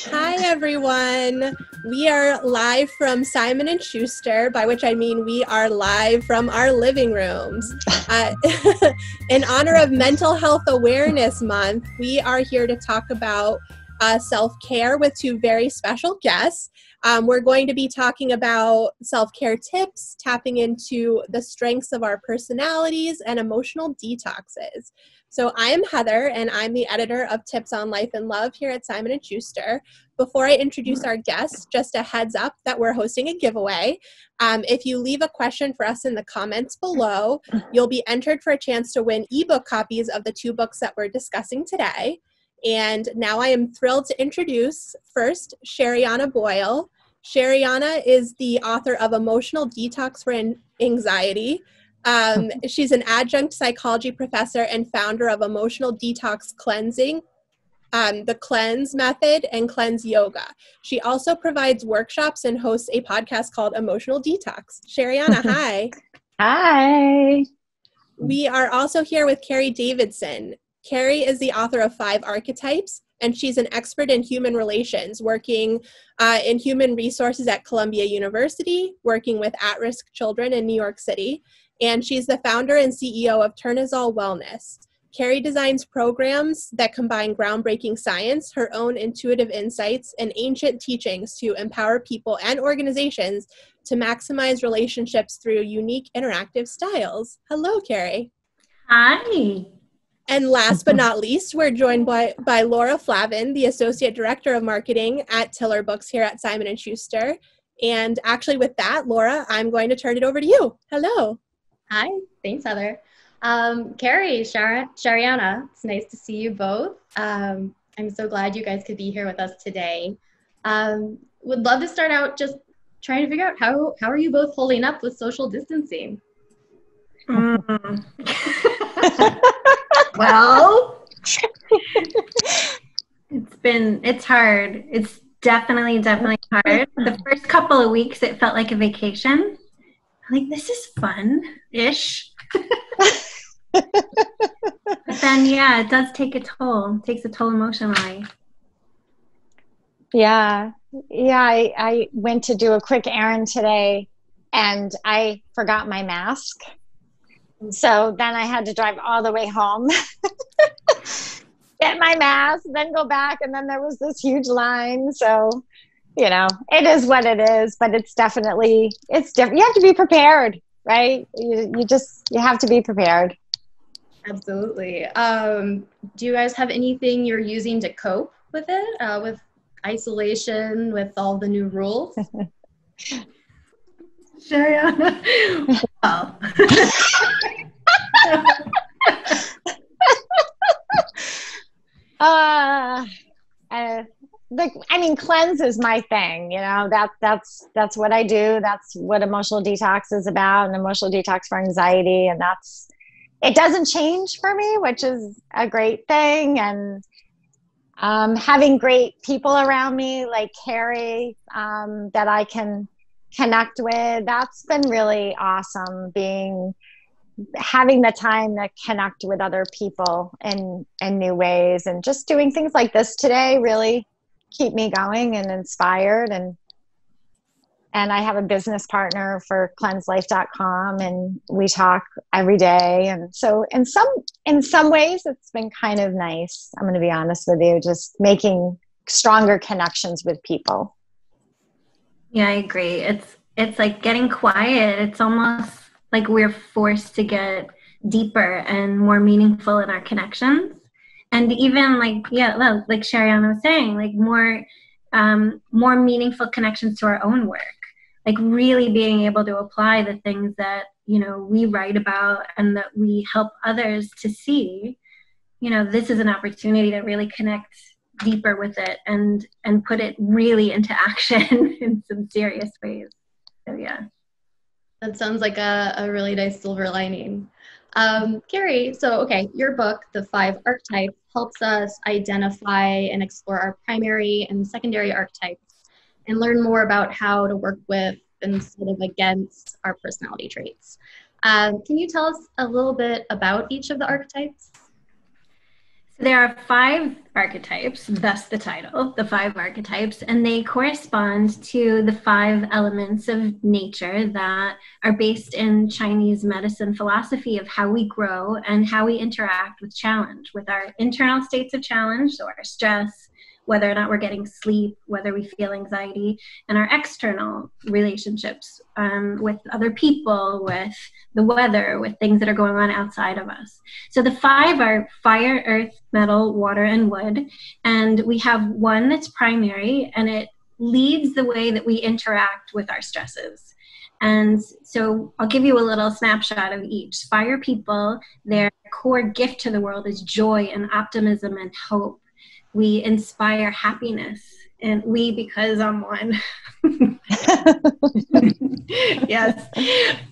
Hi everyone. We are live from Simon & Schuster, by which I mean we are live from our living rooms. In honor of Mental Health Awareness Month, we are here to talk about self-care with two very special guests. We're going to be talking about self-care tips, tapping into the strengths of our personalities and emotional detoxes. So I am Heather, and I'm the editor of Tips on Life and Love here at Simon & Schuster. Before I introduce our guests, just a heads up that we're hosting a giveaway. If you leave a question for us in the comments below, you'll be entered for a chance to win ebook copies of the two books that we're discussing today. And now I am thrilled to introduce first Sherianna Boyle. Sherianna is the author of Emotional Detox for Anxiety. She's an adjunct psychology professor and founder of Emotional Detox Cleansing, the Cleanse Method, and Cleanse Yoga. She also provides workshops and hosts a podcast called Emotional Detox. Sherianna, hi. Hi. We are also here with Carey Davidson. Carey is the author of Five Archetypes, and she's an expert in human relations, working in human resources at Columbia University, working with at-risk children in New York City, and she's the founder and CEO of Turnazol Wellness. Carey designs programs that combine groundbreaking science, her own intuitive insights, and ancient teachings to empower people and organizations to maximize relationships through unique interactive styles. Hello, Carey. Hi. And last but not least, we're joined by Laura Flavin, the Associate Director of Marketing at Tiller Books here at Simon & Schuster. And actually with that, Laura, I'm going to turn it over to you. Hello. Hi. Thanks, Heather. Carey, Sherianna, it's nice to see you both. I'm so glad you guys could be here with us today. Would love to start out just trying to figure out how are you both holding up with social distancing? Well, it's hard. It's definitely hard. The first couple of weeks, it felt like a vacation. I'm like, this is fun-ish. But then, yeah, it does take a toll. It takes a toll emotionally. yeah. I went to do a quick errand today and I forgot my mask. So then I had to drive all the way home, get my mask, then go back. And then there was this huge line. So, it is what it is, but it's different. You have to be prepared, right? You have to be prepared. Absolutely. Do you guys have anything you're using to cope with it, with isolation, with all the new rules? Sherianna. Well. Cleanse is my thing. That's what I do. That's what Emotional Detox is about, and Emotional Detox for Anxiety. And it doesn't change for me, which is a great thing. And having great people around me like Carey that I can connect with, that's been really awesome. Having the time to connect with other people in new ways, and just doing things like this today really keep me going and inspired. And I have a business partner for cleanselife.com, and we talk every day. And so in some ways it's been kind of nice. I'm going to be honest with you, just making stronger connections with people. Yeah, I agree. It's like getting quiet. It's almost like we're forced to get deeper and more meaningful in our connections. And even like Sherianna was saying, like more meaningful connections to our own work. Like really being able to apply the things that, we write about and that we help others to see, this is an opportunity to really connect deeper with it and put it really into action in some serious ways. So yeah. That sounds like a really nice silver lining. Carey, your book, The Five Archetypes, helps us identify and explore our primary and secondary archetypes and learn more about how to work with instead of against our personality traits. Can you tell us a little bit about each of the archetypes? There are 5 archetypes, thus the title, the 5 archetypes, and they correspond to the 5 elements of nature that are based in Chinese medicine philosophy of how we grow and how we interact with challenge, with our internal states of challenge, so our stress, whether or not we're getting sleep, whether we feel anxiety, and our external relationships with other people, with the weather, with things that are going on outside of us. So the 5 are fire, earth, metal, water, and wood. And we have one that's primary, and it leads the way that we interact with our stresses. And so I'll give you a little snapshot of each. Fire people, their core gift to the world is joy and optimism and hope. We inspire happiness, and we, because I'm one. Yes,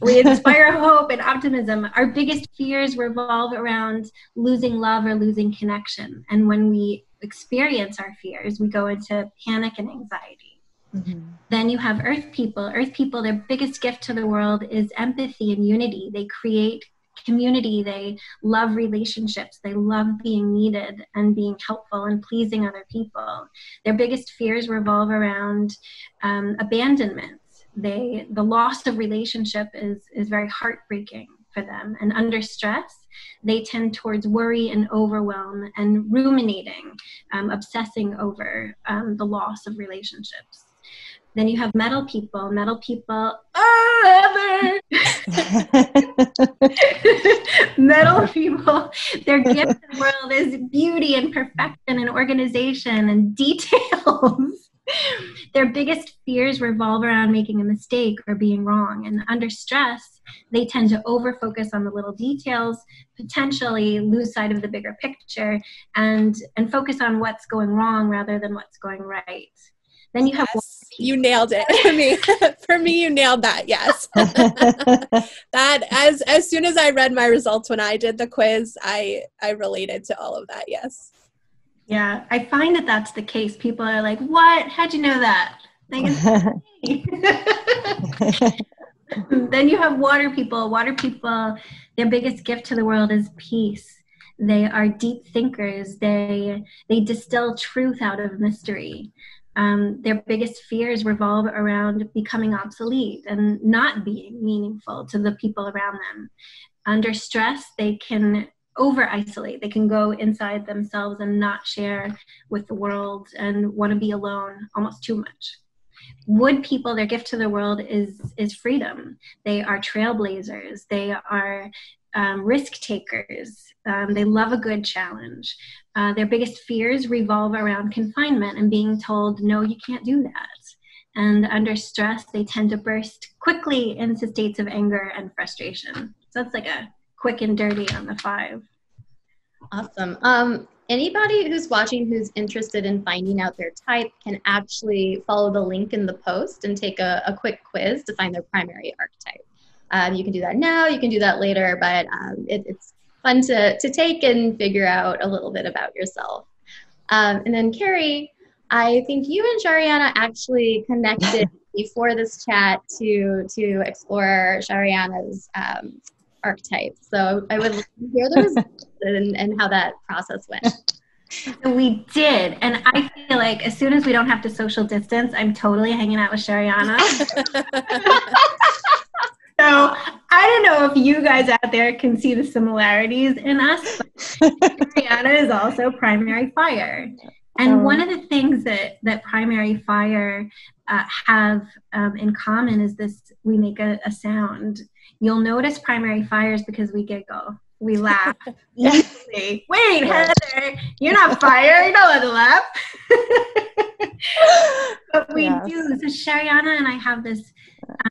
we inspire hope and optimism. Our biggest fears revolve around losing love or losing connection. And when we experience our fears, we go into panic and anxiety. Mm-hmm. Then you have earth people. Earth people, their biggest gift to the world is empathy and unity. They create community. They love relationships. They love being needed and being helpful and pleasing other people. Their biggest fears revolve around abandonment. The loss of relationship is very heartbreaking for them. And under stress, they tend towards worry and overwhelm and ruminating, obsessing over the loss of relationships. Then you have metal people. Metal people, metal people, their gift to the world is beauty and perfection and organization and details. Their biggest fears revolve around making a mistake or being wrong. And under stress, they tend to over-focus on the little details, potentially lose sight of the bigger picture, and focus on what's going wrong rather than what's going right. Then you have you nailed it for me. For me, you nailed that. Yes. That as soon as I read my results when I did the quiz, I related to all of that. Yes. Yeah, I find that that's the case. People are like, "What? How'd you know that?" Then you have water people. Water people, their biggest gift to the world is peace. They are deep thinkers. They distill truth out of mystery. Their biggest fears revolve around becoming obsolete and not being meaningful to the people around them. Under stress, they can over-isolate. They can go inside themselves and not share with the world and want to be alone almost too much. Wood people, their gift to the world is freedom. They are trailblazers. They are risk takers. They love a good challenge. Their biggest fears revolve around confinement and being told, no, you can't do that. And under stress, they tend to burst quickly into states of anger and frustration. So that's like a quick and dirty on the 5. Awesome. Anybody who's watching who's interested in finding out their type can actually follow the link in the post and take a quick quiz to find their primary archetype. You can do that now, you can do that later, but it's fun to take and figure out a little bit about yourself. And then Carey, I think you and Sherianna actually connected before this chat to explore Sherianna's archetype. So I would love to hear the results and how that process went. So we did, and I feel like as soon as we don't have to social distance, I'm totally hanging out with Sherianna. So I don't know if you guys out there can see the similarities in us, but Sherianna is also primary fire. And one of the things that primary fire have in common is this: we make a sound. You'll notice primary fires because we giggle. We laugh easily. Wait, Heather, you're not fire. You're not allowed to laugh. But we do. So Sherianna and I have this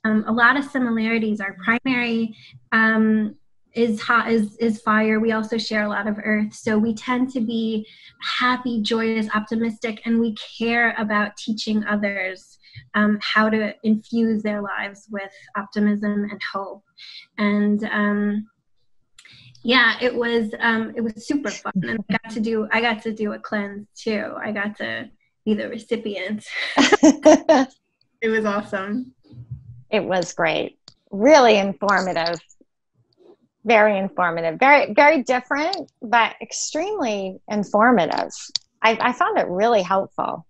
a lot of similarities. Our primary is fire. We also share a lot of earth. So we tend to be happy, joyous, optimistic, and we care about teaching others how to infuse their lives with optimism and hope. And it was super fun, and I got to do a cleanse too. I got to be the recipient. It was awesome. It was great. Really informative. Very informative, very, very different, but extremely informative. I found it really helpful.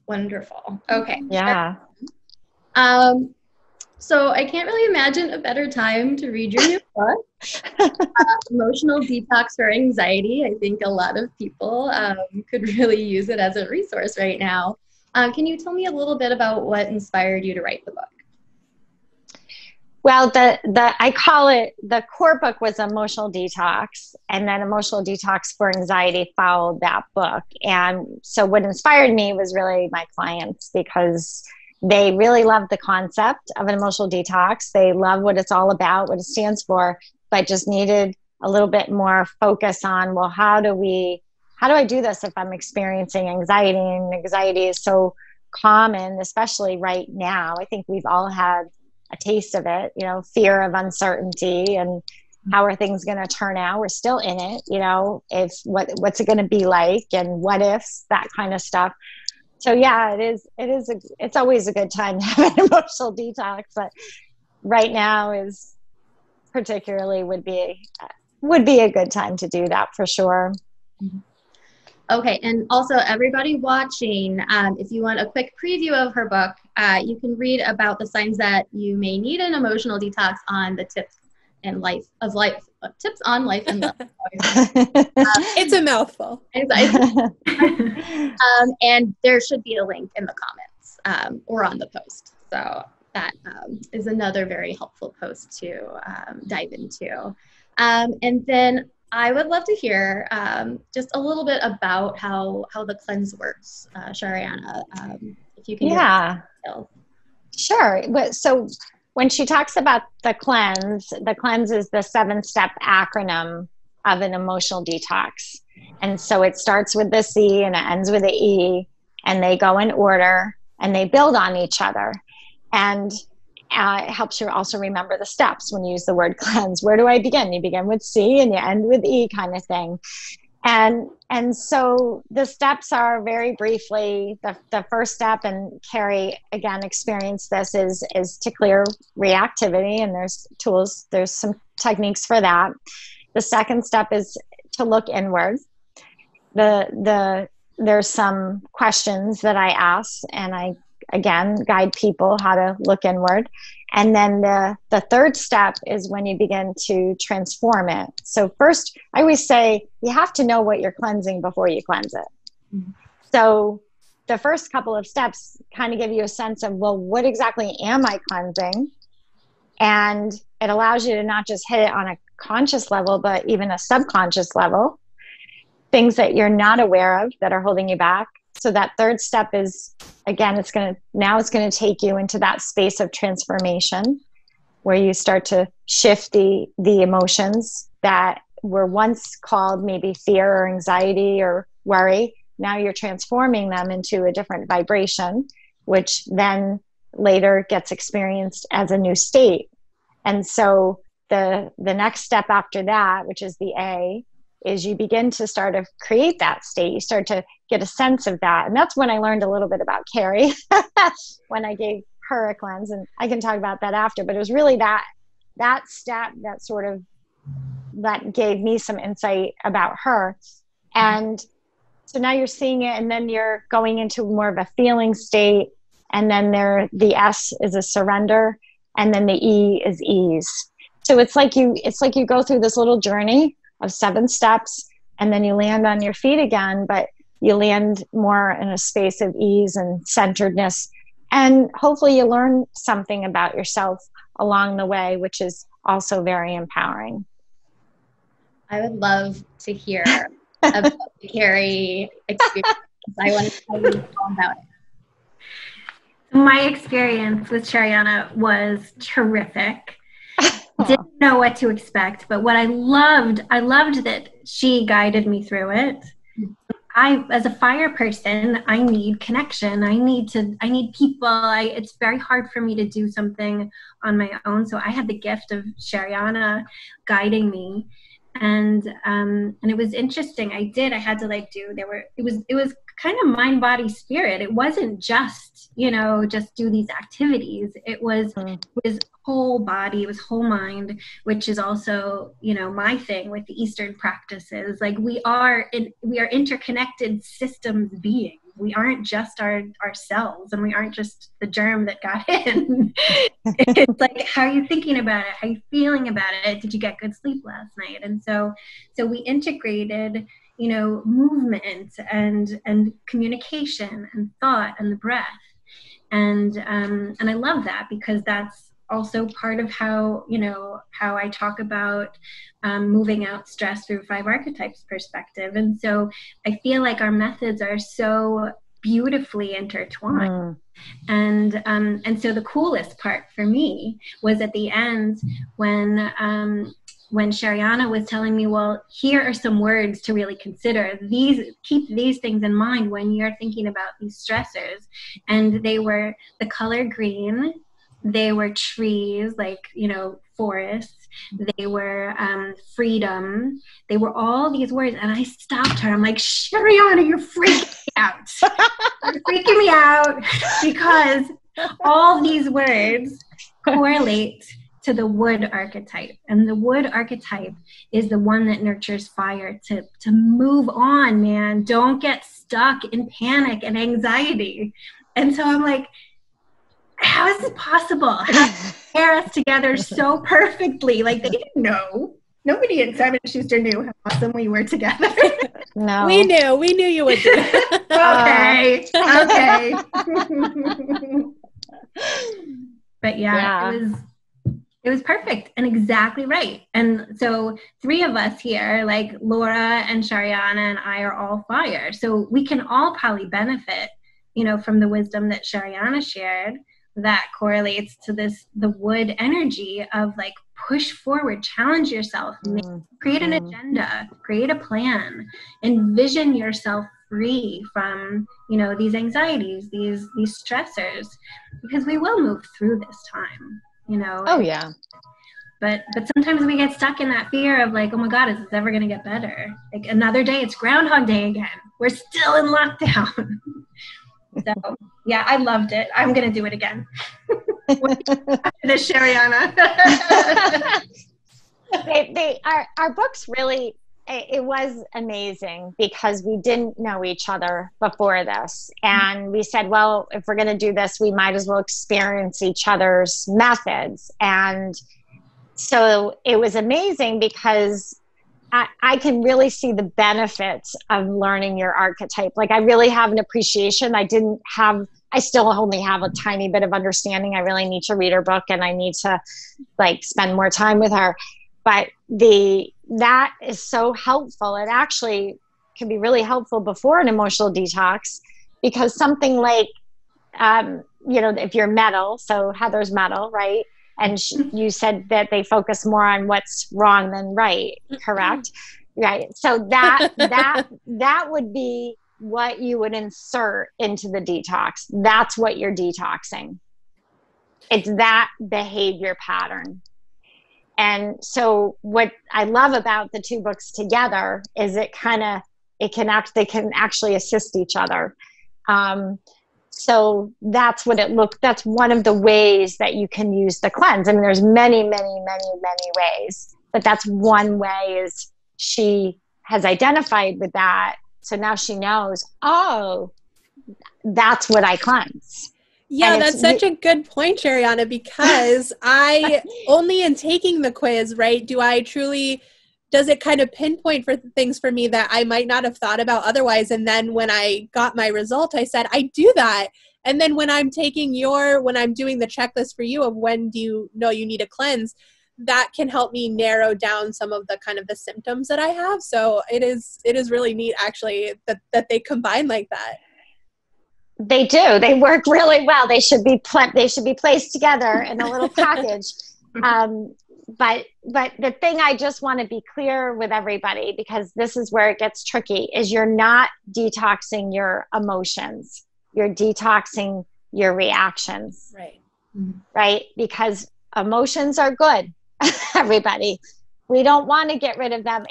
Wonderful. Okay. Yeah. So I can't really imagine a better time to read your new book, Emotional Detox for Anxiety. I think a lot of people could really use it as a resource right now. Can you tell me a little bit about what inspired you to write the book? Well, I call it, the core book was Emotional Detox, and then Emotional Detox for Anxiety followed that book. And so what inspired me was really my clients, because they really love the concept of an emotional detox. They love what it's all about, what it stands for, but just needed a little bit more focus on, well, how do I do this if I'm experiencing anxiety? And anxiety is so common, especially right now. I think we've all had a taste of it, fear of uncertainty and how are things going to turn out? We're still in it, if what's it going to be like, and what ifs, that kind of stuff. So yeah, it's always a good time to have an emotional detox, but right now is particularly would be a good time to do that for sure. Okay, and also everybody watching, if you want a quick preview of her book, you can read about the signs that you may need an emotional detox on the tips on life and love. It's a mouthful. And there should be a link in the comments or on the post. So that is another very helpful post to dive into. And then I would love to hear just a little bit about how the cleanse works, Sherianna, if you can. Yeah, sure. So when she talks about the cleanse is the 7-step acronym of an emotional detox. And so it starts with the C and it ends with the E, and they go in order and they build on each other. And it helps you also remember the steps when you use the word cleanse. Where do I begin? You begin with C and you end with E, kind of thing. And so the steps are, very briefly, the first step, and Carey again experienced this, is to clear reactivity, and there's tools, there's some techniques for that. The second step is to look inward. There's some questions that I ask, and I again guide people how to look inward. And then the third step is when you begin to transform it. So first, I always say you have to know what you're cleansing before you cleanse it. Mm-hmm. So the first couple of steps kind of give you a sense of, well, what exactly am I cleansing? And it allows you to not just hit it on a conscious level, but even a subconscious level, things that you're not aware of that are holding you back. So that third step is, again, it's going to take you into that space of transformation where you start to shift the emotions that were once called maybe fear or anxiety or worry. Now you're transforming them into a different vibration, which then later gets experienced as a new state. And so the next step after that, which is the A, is you begin to start to create that state. You start to get a sense of that. And that's when I learned a little bit about Carey, when I gave her a cleanse. And I can talk about that after, but it was really that step that gave me some insight about her. And so now you're seeing it, and then you're going into more of a feeling state. And then the S is a surrender, and then the E is ease. So it's like you go through this little journey of 7 steps, and then you land on your feet again, but you land more in a space of ease and centeredness. And hopefully you learn something about yourself along the way, which is also very empowering. I would love to hear about the Carey experience. I want to tell you all about it. My experience with Sherianna was terrific. Didn't know what to expect, but what I loved that she guided me through it. As a fire person, I need connection. I need people. It's very hard for me to do something on my own. So I had the gift of Sherianna guiding me. And it was interesting. I had to it was kind of mind, body, spirit. It wasn't just, just do these activities. It was whole body, it was whole mind, which is also, my thing with the Eastern practices. Like we are interconnected systems beings. We aren't just ourselves, and we aren't just the germ that got in. It's like, how are you thinking about it? How are you feeling about it? Did you get good sleep last night? And so we integrated, movement and communication and thought and the breath. And I love that, because that's also part of how I talk about moving out stress through Five Archetypes perspective. And so I feel like our methods are so beautifully intertwined. And so the coolest part for me was at the end when Sherianna was telling me, well, here are some words to really consider. Keep these things in mind when you're thinking about these stressors. And they were the color green, they were trees, like, forests, they were freedom, they were all these words. And I stopped her. I'm like, Sherianna, you're freaking me out. You're freaking me out, because all these words correlate to the wood archetype. And the wood archetype is the one that nurtures fire to move on, man. Don't get stuck in panic and anxiety. And so I'm like, how is it possible? How do you pair us together so perfectly? Like, they didn't know. Nobody at Simon & Schuster knew how awesome we were together. No. We knew you would do it. Okay. But yeah, it was perfect and exactly right. And so 3 of us here, like Laura and Sherianna and I, are all fire. So we can all probably benefit, from the wisdom that Sherianna shared that correlates to the wood energy of like, push forward, challenge yourself, create an agenda, create a plan, envision yourself free from, these anxieties, these stressors, because we will move through this time. Oh yeah. But sometimes we get stuck in that fear of like, oh my God, is this ever going to get better? Like another day, it's Groundhog Day again. We're still in lockdown. So yeah, I loved it. I'm going to do it again. After this, Sherianna. Our books really, it was amazing, because we didn't know each other before this. And we said, well, if we're going to do this, we might as well experience each other's methods. And so it was amazing, because I can really see the benefits of learning your archetype. Like, I really have an appreciation. I still only have a tiny bit of understanding. I really need to read her book, and I need to spend more time with her. But that is so helpful. It actually can be really helpful before an emotional detox, because something like, if you're metal, so Heather's metal, right? And you said that they focus more on what's wrong than right, correct? Right. So that would be what you would insert into the detox. That's what you're detoxing. It's that behavior pattern. And so what I love about the 2 books together is they can actually assist each other. So that's what that's one of the ways that you can use the cleanse. I mean, there's many, many, many, many ways, but that's one way. Is she has identified with that. So now she knows, oh, that's what I cleanse. Yeah, that's such a good point, Sherianna, because I only in taking the quiz, right, does it kind of pinpoint for things for me that I might not have thought about otherwise? And then when I got my result, I said, I do that. And then when I'm doing the checklist for you of when do you know you need a cleanse, that can help me narrow down some of the kind of the symptoms that I have. So it is really neat, actually, that they combine like that. They do. They work really well. They should be placed together in a little package. But the thing I just want to be clear with everybody, because this is where it gets tricky, is you're not detoxing your emotions. You're detoxing your reactions. Right. Right? Because emotions are good, everybody. We don't want to get rid of them.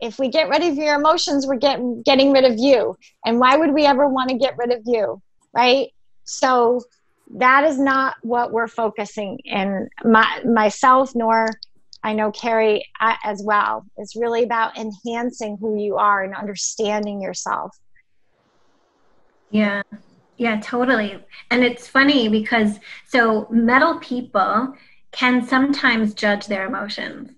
if we get rid of your emotions, we're getting rid of you. And why would we ever want to get rid of you? Right? So that is not what we're focusing in, myself, nor I know Carey as well. It's really about enhancing who you are and understanding yourself. Yeah. Yeah, totally. And it's funny because so metal people can sometimes judge their emotions.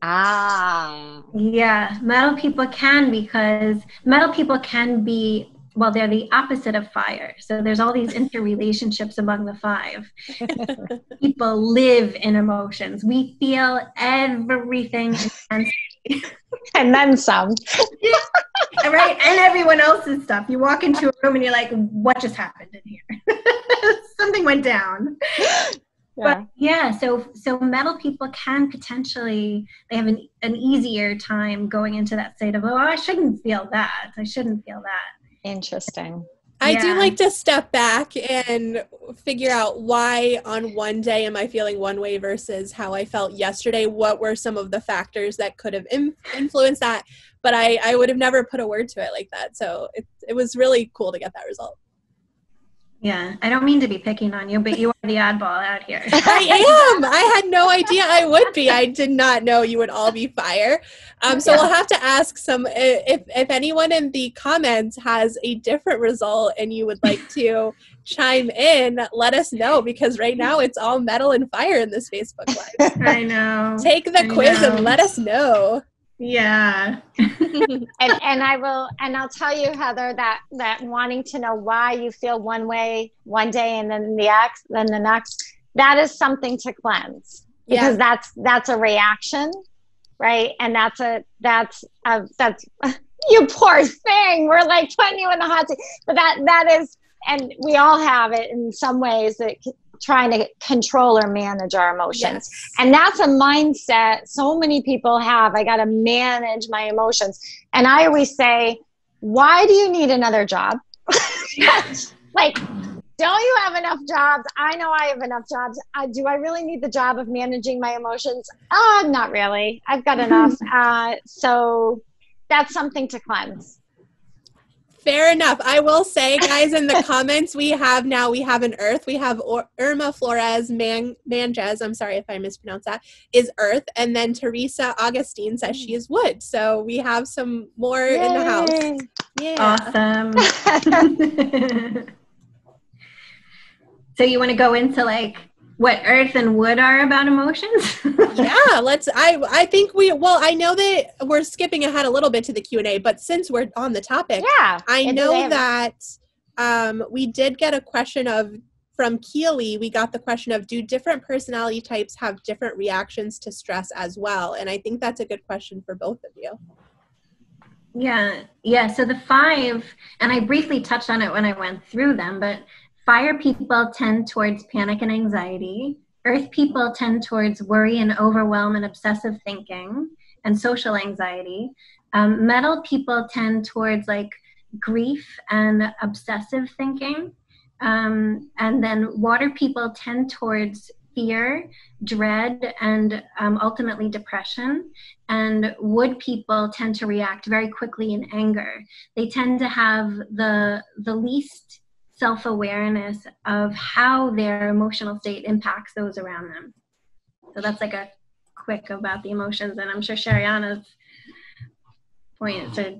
Ah. Yeah, metal people can, because metal people can be, well, they're the opposite of fire. So there's all these interrelationships among the five. People live in emotions. We feel everything intensely. And then some. Right? And everyone else's stuff. You walk into a room and you're like, what just happened in here? Something went down. Yeah. But yeah, so metal people can potentially, they have an easier time going into that state of, oh, I shouldn't feel that. I shouldn't feel that. Interesting. I do like to step back and figure out why on one day am I feeling one way versus how I felt yesterday. What were some of the factors that could have influenced that? But I would have never put a word to it like that. So it was really cool to get that result. Yeah, I don't mean to be picking on you, but you are the oddball out here. I am. I had no idea I would be. I did not know you would all be fire. So we'll have to ask if anyone in the comments has a different result and you would like to chime in, let us know, because right now it's all metal and fire in this Facebook Live. I know. Take the quiz and let us know. Yeah. and I'll tell you, Heather, that wanting to know why you feel one way one day and then the next, that is something to cleanse, because that's a reaction, right? And that's you poor thing. We're like putting you in the hot seat, but that is, and we all have it in some ways, that trying to control or manage our emotions. Yes. And that's a mindset so many people have. I got to manage my emotions. And I always say, why do you need another job? Like, don't you have enough jobs? I know I have enough jobs. Do I really need the job of managing my emotions? Not really. I've got enough. So that's something to cleanse. Fair enough. I will say, guys, in the comments, we have an earth. We have Irma Flores Manjez, I'm sorry if I mispronounced that, is earth. And then Teresa Augustine says she is wood. So we have some more in the house. Yeah. Awesome. So you want to go into like what earth and wood are about emotions? Yeah, I think I know that we're skipping ahead a little bit to the Q&A, but since we're on the topic, I know that we did get a question from Keely. We got the question of, do different personality types have different reactions to stress as well? And I think that's a good question for both of you. Yeah. So the five, and I briefly touched on it when I went through them, but fire people tend towards panic and anxiety. Earth people tend towards worry and overwhelm and obsessive thinking and social anxiety. Metal people tend towards like grief and obsessive thinking. And then water people tend towards fear, dread, and ultimately depression. And wood people tend to react very quickly in anger. They tend to have the least self-awareness of how their emotional state impacts those around them. So that's like a quick about the emotions, and I'm sure Sherianna's points are,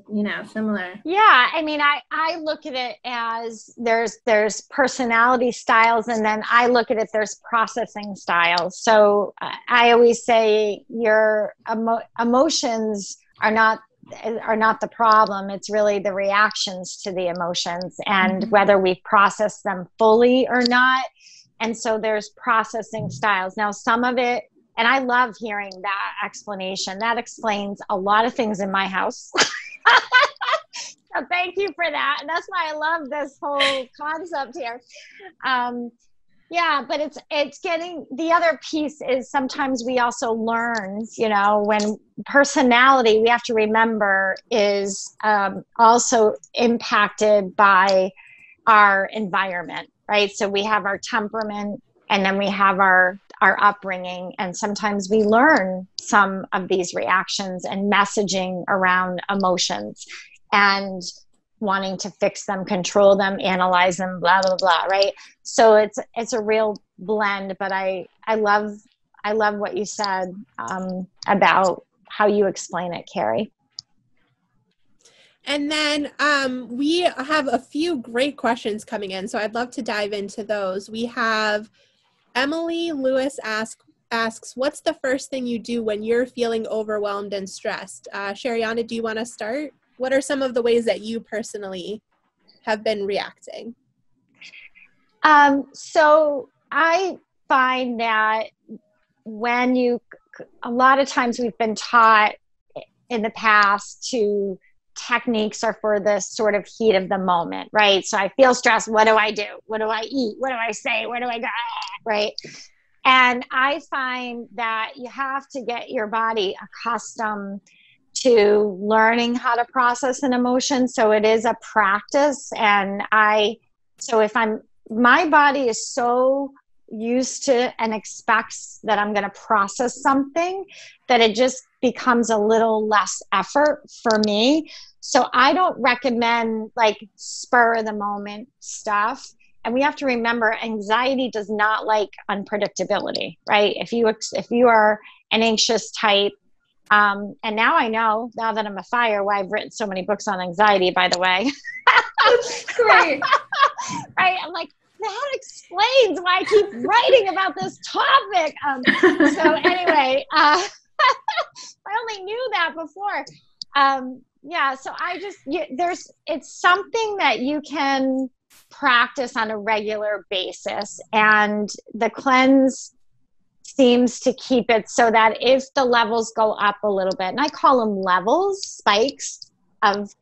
similar. Yeah, I mean, I look at it as there's personality styles, and then I look at it, there's processing styles. So I always say your emotions are not the problem. It's really the reactions to the emotions and whether we process them fully or not. And so there's processing styles. Now, some of it, and I love hearing that explanation. That explains a lot of things in my house. So thank you for that. And that's why I love this whole concept here. Yeah, but it's getting, the other piece is sometimes we also learn, when personality, we have to remember, is also impacted by our environment, right? So we have our temperament, and then we have our our upbringing. And sometimes we learn some of these reactions and messaging around emotions and wanting to fix them, control them, analyze them, blah, blah, blah, right? So it's a real blend, but I love what you said about how you explain it, Carey. And then we have a few great questions coming in, so I'd love to dive into those. We have Emily Lewis asks, what's the first thing you do when you're feeling overwhelmed and stressed? Sherianna, do you want to start? What are some of the ways that you personally have been reacting? So I find that a lot of times we've been taught in the past to techniques are for the sort of heat of the moment, right? So I feel stressed. What do I do? What do I eat? What do I say? Where do I go? Right. And I find that you have to get your body accustomed to learning how to process an emotion. So it is a practice. And my body is so used to and expects that I'm going to process something that it just becomes a little less effort for me. So I don't recommend like spur of the moment stuff. And we have to remember anxiety does not like unpredictability, right? If you are an anxious type, and now I know, now that I'm a fire, why I've written so many books on anxiety, by the way. Great. Right? I'm like, that explains why I keep writing about this topic. So anyway, I only knew that before. So it's something that you can practice on a regular basis. And the cleanse seems to keep it so that if the levels go up a little bit, and I call them levels, spikes of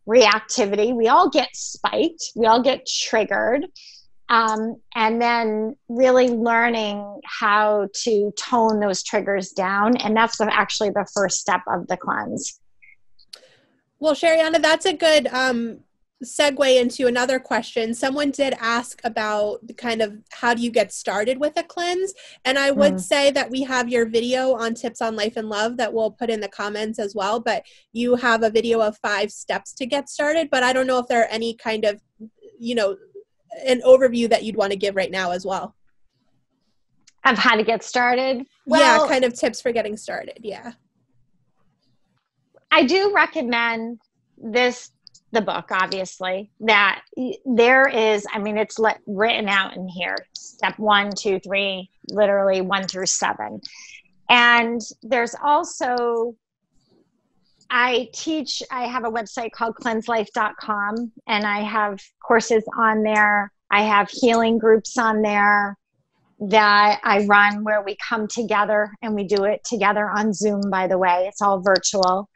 reactivity, we all get spiked, we all get triggered. And then really learning how to tone those triggers down. And that's actually the first step of the cleanse. Well, Sherianna, that's a good segue into another question. Someone did ask about the kind of how do you get started with a cleanse? And I would say that we have your video on tips on life and love that we'll put in the comments as well, but you have a video of 5 steps to get started, but I don't know if there are any kind of, an overview that you'd want to give right now as well. Of how to get started? Well, kind of tips for getting started. Yeah. I do recommend the book, obviously, that there is, it's written out in here, step 1, 2, 3, literally 1 through 7. And there's also, I have a website called cleanselife.com, and I have courses on there. I have healing groups on there that I run where we come together, and we do it together on Zoom, by the way. It's all virtual.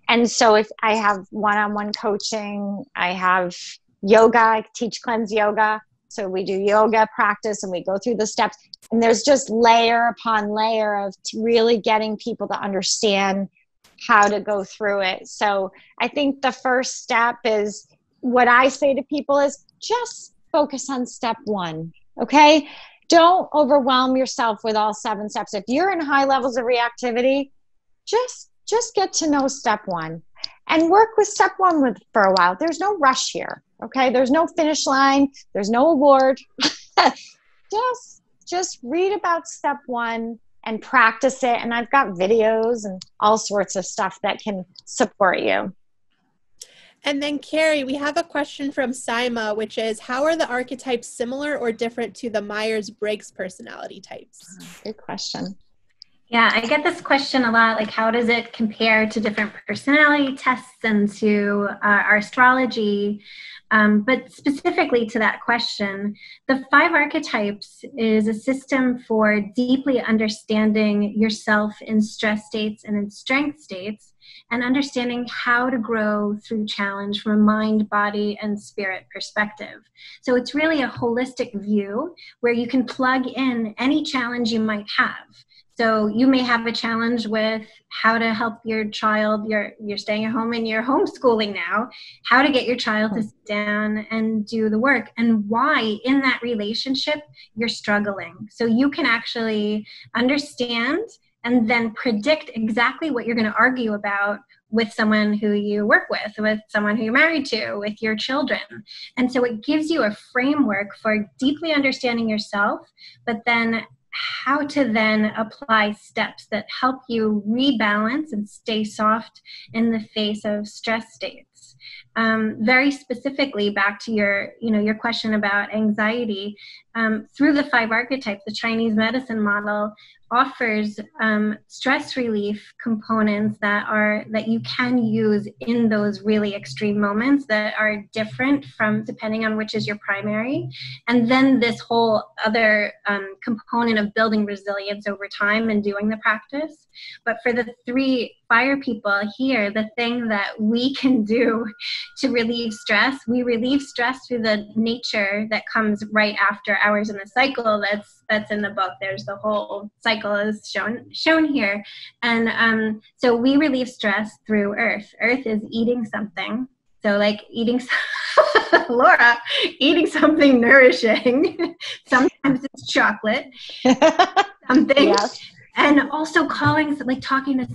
And so if I have one-on-one coaching, I have yoga, I teach cleanse yoga. So we do yoga practice and we go through the steps, and there's just layer upon layer of really getting people to understand how to go through it. So I think the first step is, what I say to people is just focus on step 1. Okay. Don't overwhelm yourself with all 7 steps. If you're in high levels of reactivity, just get to know step 1 and work with step 1 for a while. There's no rush here. Okay. There's no finish line. There's no award. just read about step 1 and practice it. And I've got videos and all sorts of stuff that can support you. And then Carey, we have a question from Saima, which is, how are the archetypes similar or different to the Myers-Briggs personality types? Good question. Yeah, I get this question a lot, like how does it compare to different personality tests and to our astrology? But specifically to that question, the 5 archetypes is a system for deeply understanding yourself in stress states and in strength states, and understanding how to grow through challenge from a mind, body, and spirit perspective. So it's really a holistic view where you can plug in any challenge you might have. So you may have a challenge with how to help your child. You're staying at home and you're homeschooling now, how to get your child to sit down and do the work, and why in that relationship you're struggling. So you can actually understand and then predict exactly what you're going to argue about with someone who you work with someone who you're married to, with your children. And so it gives you a framework for deeply understanding yourself, but then how to then apply steps that help you rebalance and stay soft in the face of stress states. Very specifically, back to your question about anxiety, through the 5 archetypes, the Chinese medicine model offers stress relief components that you can use in those really extreme moments that are different from depending on which is your primary. And then this whole other component of building resilience over time and doing the practice. But for the 3 fire people here, the thing that we can do to relieve stress, we relieve stress through the nature that comes right after hours in the cycle that's in the book. There's the whole cycle is shown here. And so we relieve stress through earth. Earth is eating something. So like eating, Laura, eating something nourishing. Sometimes it's chocolate, something. Yes. And also talking to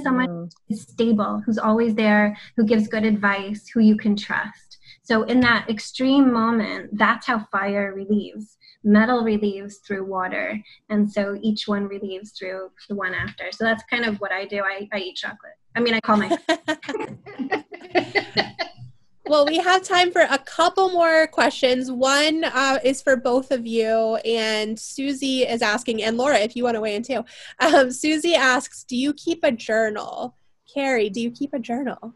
someone who's stable, who's always there, who gives good advice, who you can trust. So in that extreme moment, that's how fire relieves. Metal relieves through water. And so each one relieves through the one after. So that's kind of what I do. I eat chocolate. I mean, I call myself. Well, we have time for a couple more questions. One is for both of you, and Susie is asking, and Laura, if you want to weigh in too. Susie asks, do you keep a journal? Carey, do you keep a journal?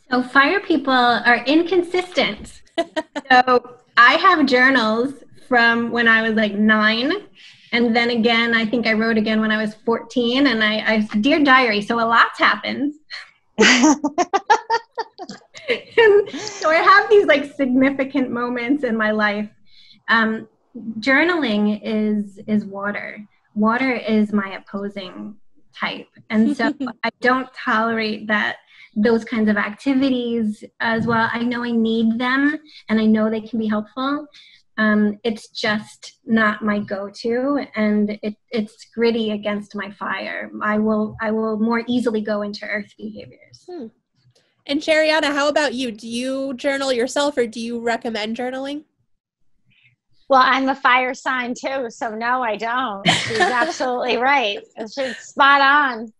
So fire people are inconsistent. So I have journals from when I was like 9. And then again, I think I wrote again when I was 14, and I Dear Diary. So a lot's happened. And so I have these like significant moments in my life. Journaling is water. Water is my opposing type. And so I don't tolerate those kinds of activities as well. I know I need them and I know they can be helpful. It's just not my go-to, and it's gritty against my fire. I will more easily go into earth behaviors. And Sherianna, how about you? Do you journal yourself, or do you recommend journaling? Well, I'm a fire sign too, so no, I don't. She's absolutely right. She's spot on.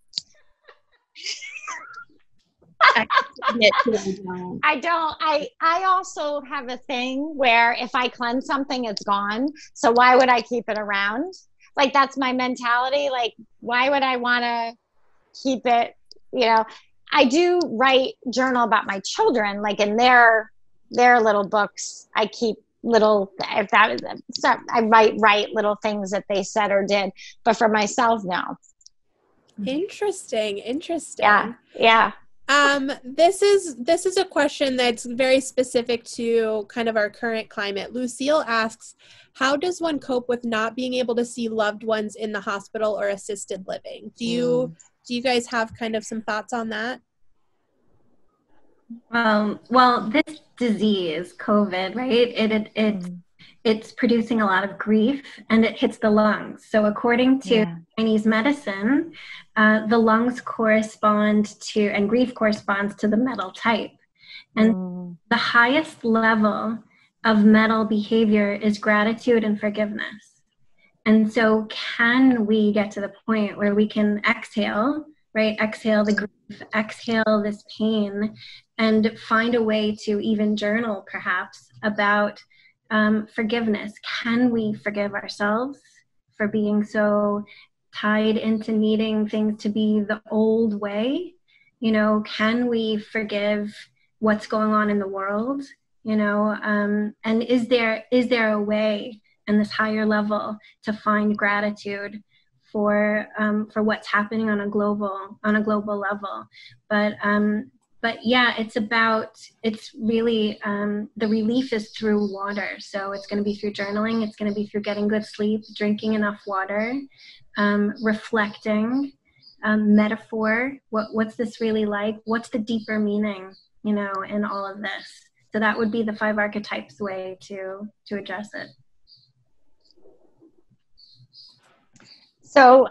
I don't. I also have a thing where if I cleanse something, it's gone. So why would I keep it around? Like, that's my mentality. Like, why would I want to keep it? I do journal about my children, like in their little books. I keep little, if that is, I write little things that they said or did, but for myself, no. Interesting. Yeah. This is a question that's very specific to kind of our current climate. Lucille asks, how does one cope with not being able to see loved ones in the hospital or assisted living? Do you guys have kind of some thoughts on that? Well, this disease, COVID, right? It's producing a lot of grief, and it hits the lungs. So according to Chinese medicine, the lungs correspond to, and grief corresponds to the metal type. And the highest level of metal behavior is gratitude and forgiveness. And so can we get to the point where we can exhale, right? Exhale the grief, exhale this pain, and find a way to even journal perhaps about forgiveness. Can we forgive ourselves for being so tied into needing things to be the old way? Can we forgive what's going on in the world? And is there a way in this higher level to find gratitude for what's happening on a global level? But But yeah, it's really, the relief is through water. So it's going to be through journaling. It's going to be through getting good sleep, drinking enough water, reflecting, metaphor. What's this really like? What's the deeper meaning, in all of this? So that would be the Five Archetypes way to address it. So,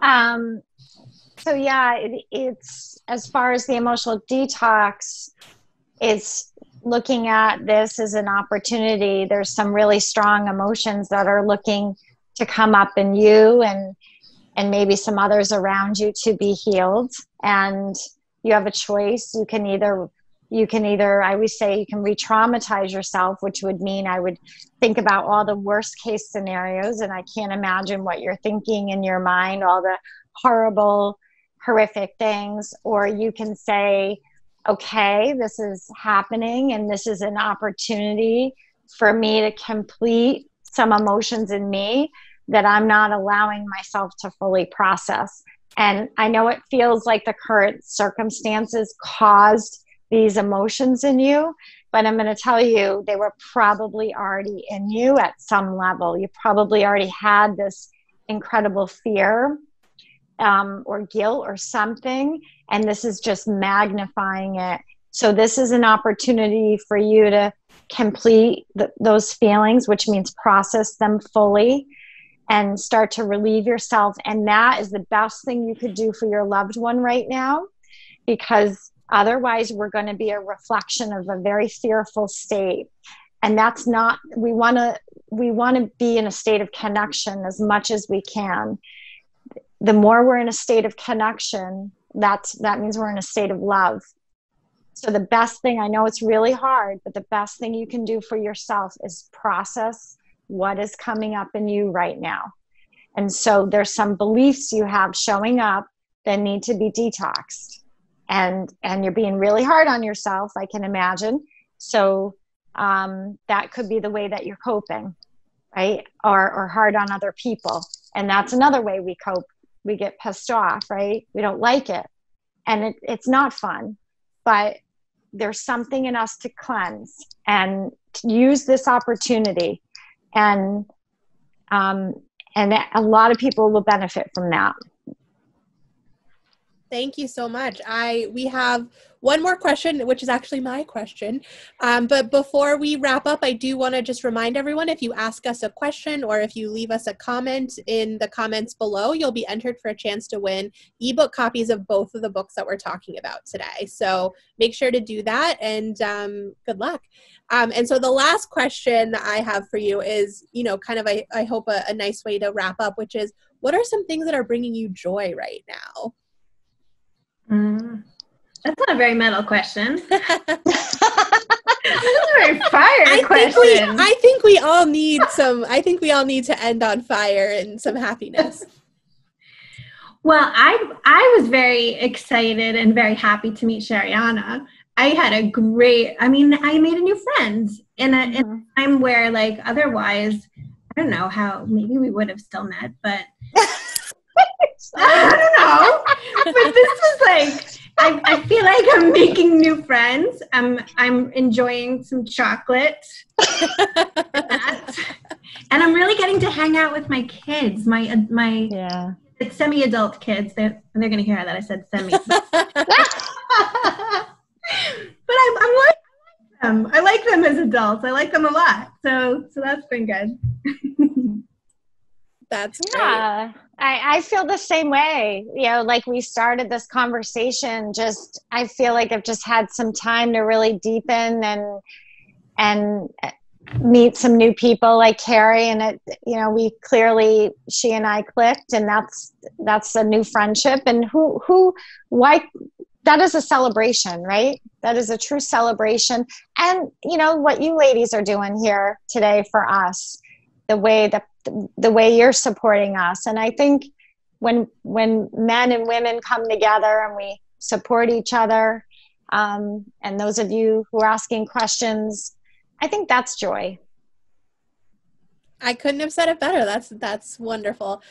yeah, it's, as far as the emotional detox, it's looking at this as an opportunity. There's some really strong emotions that are looking to come up in you and maybe some others around you to be healed. And you have a choice. You can either, I always say, you can re-traumatize yourself, which would mean I would think about all the worst case scenarios, and I can't imagine what you're thinking in your mind, all the horrible, horrific things. Or you can say, okay, this is happening and this is an opportunity for me to complete some emotions in me that I'm not allowing myself to fully process. And I know it feels like the current circumstances caused these emotions in you, but I'm going to tell you, they were probably already in you at some level. You probably already had this incredible fear or guilt or something, and this is just magnifying it. So this is an opportunity for you to complete those feelings, which means process them fully and start to relieve yourself. And that is the best thing you could do for your loved one right now, because otherwise we're going to be a reflection of a very fearful state. And that's not, we want to be in a state of connection as much as we can. The more we're in a state of connection, that means we're in a state of love. So the best thing, I know it's really hard, but the best thing you can do for yourself is process what is coming up in you right now. And so there's some beliefs you have showing up that need to be detoxed. And you're being really hard on yourself, I can imagine. So that could be the way that you're coping, right? Or hard on other people. And that's another way we cope. We get pissed off, right? We don't like it. And it's not fun, but there's something in us to cleanse and use this opportunity. And a lot of people will benefit from that. Thank you so much. We have one more question, which is actually my question. But before we wrap up, I do want to just remind everyone, if you ask us a question or if you leave us a comment in the comments below, you'll be entered for a chance to win ebook copies of both of the books that we're talking about today. So make sure to do that, and good luck. And so the last question I have for you is, kind of, I hope a nice way to wrap up, which is, what are some things that are bringing you joy right now? That's not a very metal question. That's a very fire question. I think we all need to end on fire and some happiness. Well, I was very excited and very happy to meet Sherianna. I made a new friend in a time where, like, otherwise, I don't know how, maybe we would have still met, but I don't know. But this is like, I feel like I'm making new friends. I'm enjoying some chocolate. And I'm really getting to hang out with my kids, my semi-adult kids. They're going to hear that I said semi. But I like them. I like them as adults. I like them a lot. So that's been good. That's great. Yeah, I feel the same way. Like we started this conversation, I feel like I've just had some time to really deepen and meet some new people like Carey, and she and I clicked, and that's a new friendship. And why? That is a celebration, right? That is a true celebration. And what you ladies are doing here today for us, the way you're supporting us. And I think when men and women come together and we support each other, and those of you who are asking questions, I think that's joy. I couldn't have said it better. That's wonderful.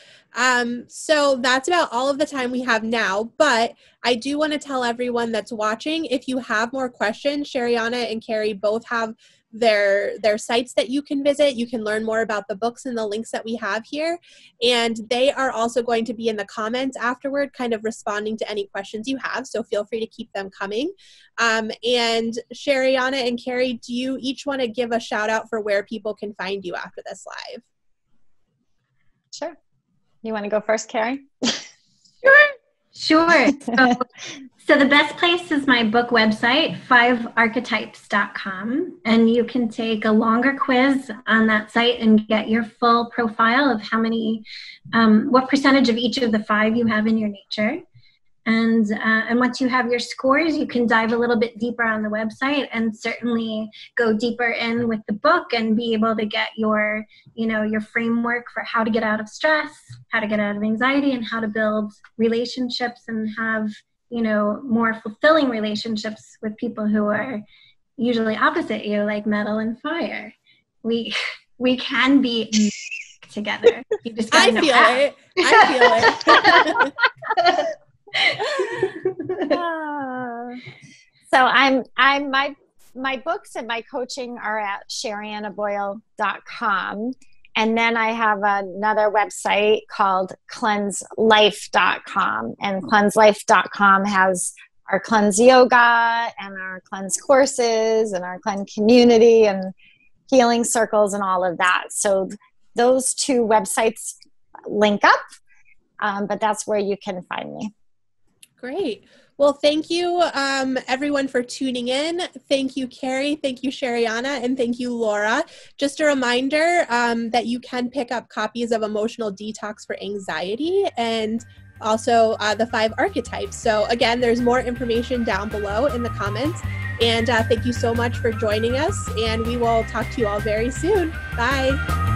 So that's about all of the time we have now, but I do want to tell everyone that's watching, if you have more questions, Sherianna and Carey both have their sites that you can visit. You can learn more about the books and the links that we have here. And they are also going to be in the comments afterward, kind of responding to any questions you have. So feel free to keep them coming. And Sherianna and Carey, do you each want to give a shout out for where people can find you after this live? Sure. You want to go first, Carey? Sure. So the best place is my book website, fivearchetypes.com. And you can take a longer quiz on that site and get your full profile of how many, what percentage of each of the 5 you have in your nature. And once you have your scores, you can dive a little bit deeper on the website and certainly go deeper in with the book and be able to get your, your framework for how to get out of stress, how to get out of anxiety, and how to build relationships and have, more fulfilling relationships with people who are usually opposite you, like metal and fire. We can be together. You just gotta know how. I feel it. So my books and my coaching are at sheriannaboyle.com. And then I have another website called cleanselife.com. And cleanselife.com has our cleanse yoga and our cleanse courses and our cleanse community and healing circles and all of that. So those 2 websites link up, but that's where you can find me. Great. Well, thank you, everyone, for tuning in. Thank you, Carey. Thank you, Sherianna. And thank you, Laura. Just a reminder that you can pick up copies of Emotional Detox for Anxiety and also the 5 Archetypes. So again, there's more information down below in the comments. And thank you so much for joining us. And we will talk to you all very soon. Bye.